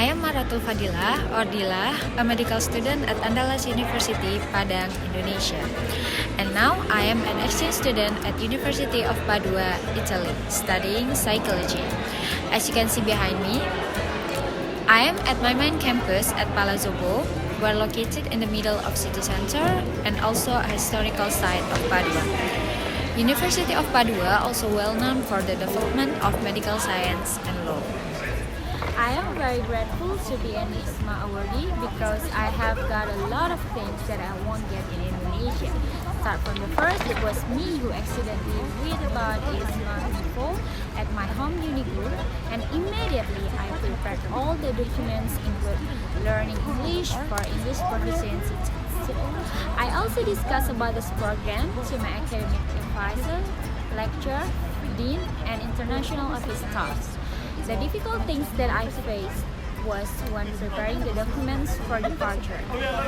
I am Dhilah or dhilah, a medical student at University, Padang, Indonesia. And now I am an exchange student at University of Padua, Italy, studying psychology. As you can see behind me, I am at my main campus at Palazzo Bo, we're located in the middle of city center and also a historical site of Padua. University of Padua also well known for the development of medical science and law. I am very grateful to be an IISMA awardee because I have got a lot of things that I won't get in Indonesia. Start from the first, it was me who accidentally read about IISMA info at my home uni group, and immediately I prepared all the documents including learning English for English proficiency test. I also discussed about this program to my academic advisor, lecturer, dean, and international office staff. The difficult things that I faced was when preparing the documents for departure.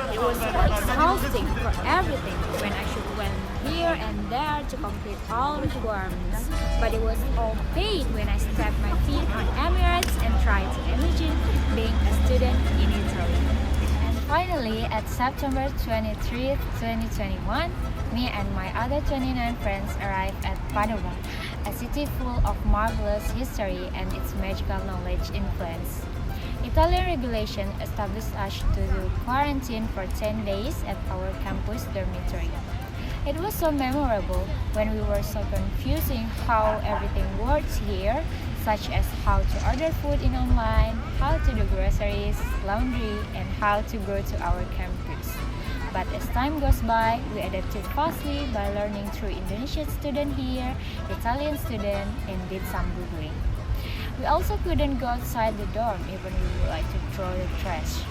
It was exhausting for everything when I should went here and there to complete all requirements. But it was all paid when I stepped my feet on Emirates and tried to imagine being a student in Italy. And finally, at September 23, 2021, me and my other 29 friends arrived at Padova, a city full of marvelous history and its magical knowledge influence. Italian regulation established us to do quarantine for 10 days at our campus dormitory. It was so memorable when we were so confusing how everything works here, such as how to order food in online, how to do groceries, laundry, and how to go to our campus. But as time goes by, we adapted fastly by learning through Indonesian student here, Italian student, and did some Googling. We also couldn't go outside the dorm even we would like to throw the trash.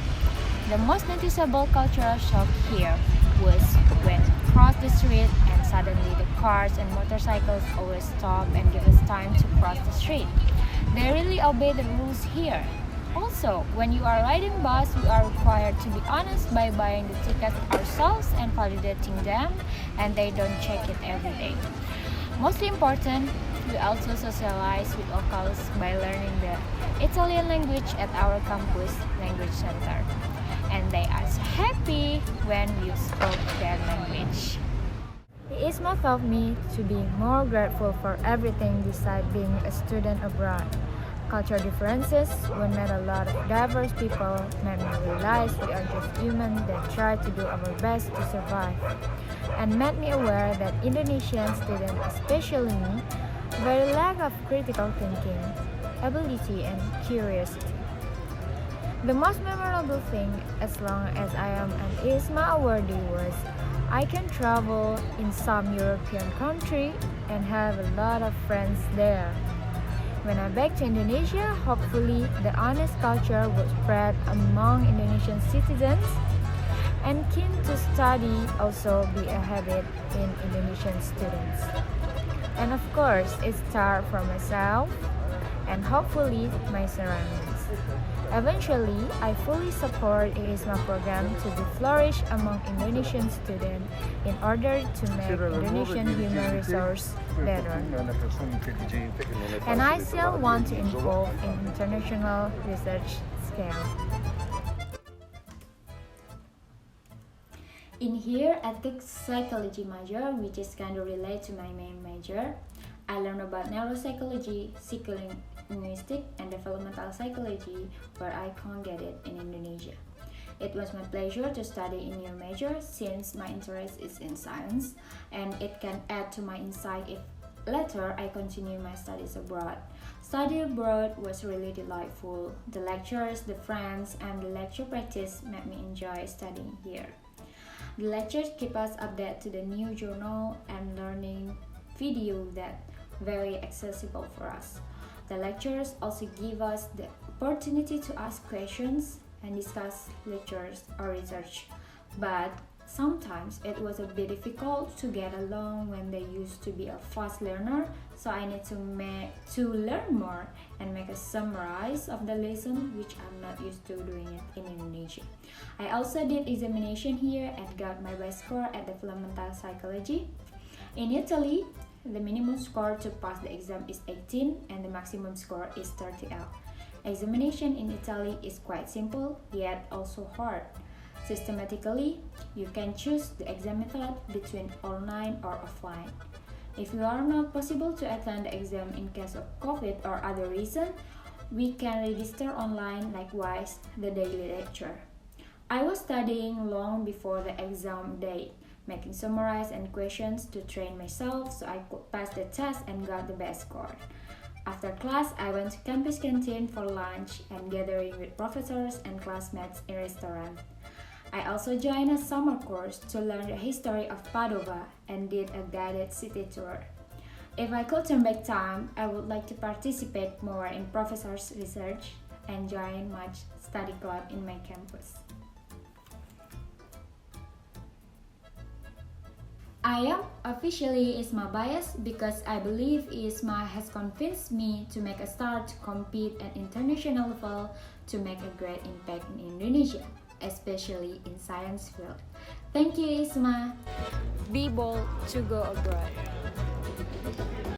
The most noticeable cultural shock here was when we crossed the street and suddenly the cars and motorcycles always stop and give us time to cross the street. They really obey the rules here. Also, when you are riding bus, we are required to be honest by buying the tickets ourselves and validating them, and they don't check it every day. Mostly important, we also socialize with locals by learning the Italian language at our campus language center, and they are so happy when we spoke their language. IISMA taught me to be more grateful for everything besides being a student abroad. Cultural differences, we met a lot of diverse people, made me realize we are just humans that try to do our best to survive, and made me aware that Indonesian students, especially me, very lack of critical thinking, ability, and curiosity. The most memorable thing, as long as I am an IISMA awardee, was I can travel in some European country and have a lot of friends there. When I'm back to Indonesia, hopefully the honest culture will spread among Indonesian citizens, and keen to study also be a habit in Indonesian students. And of course, it starts from myself and hopefully my surroundings. Eventually, I fully support IISMA program to be flourish among Indonesian students in order to make Indonesian human resource better. And I still want to involve in international research scale. In here, I take psychology major, which is kind of related to my main major. I learned about neuropsychology, psycholinguistic, and developmental psychology, where I can't get it in Indonesia. It was my pleasure to study in your major since my interest is in science, and it can add to my insight if later I continue my studies abroad. Study abroad was really delightful. The lectures, the friends, and the lecture practice made me enjoy studying here. The lectures keep us updated to the new journal and learning video that very accessible for us. The lectures also give us the opportunity to ask questions and discuss lectures or research, but sometimes it was a bit difficult to get along when they used to be a fast learner, so I need to learn more and make a summary of the lesson, which I'm not used to doing it in Indonesia. I also did examination here and got my best score at developmental psychology. In Italy, the minimum score to pass the exam is 18 and the maximum score is 30L. Examination in Italy is quite simple, yet also hard. Systematically, you can choose the exam method between online or offline. If you are not possible to attend the exam in case of COVID or other reason, we can register online, likewise the daily lecture. I was studying long before the exam date, making summaries and questions to train myself so I could pass the test and got the best score. After class, I went to campus canteen for lunch and gathering with professors and classmates in restaurant. I also joined a summer course to learn the history of Padova and did a guided city tour. If I could turn back time, I would like to participate more in professors' research and join much study club in my campus. I am officially IISMA biased because I believe IISMA has convinced me to make a start to compete at international level to make a great impact in Indonesia, especially in science field. Thank you, IISMA. Be bold to go abroad.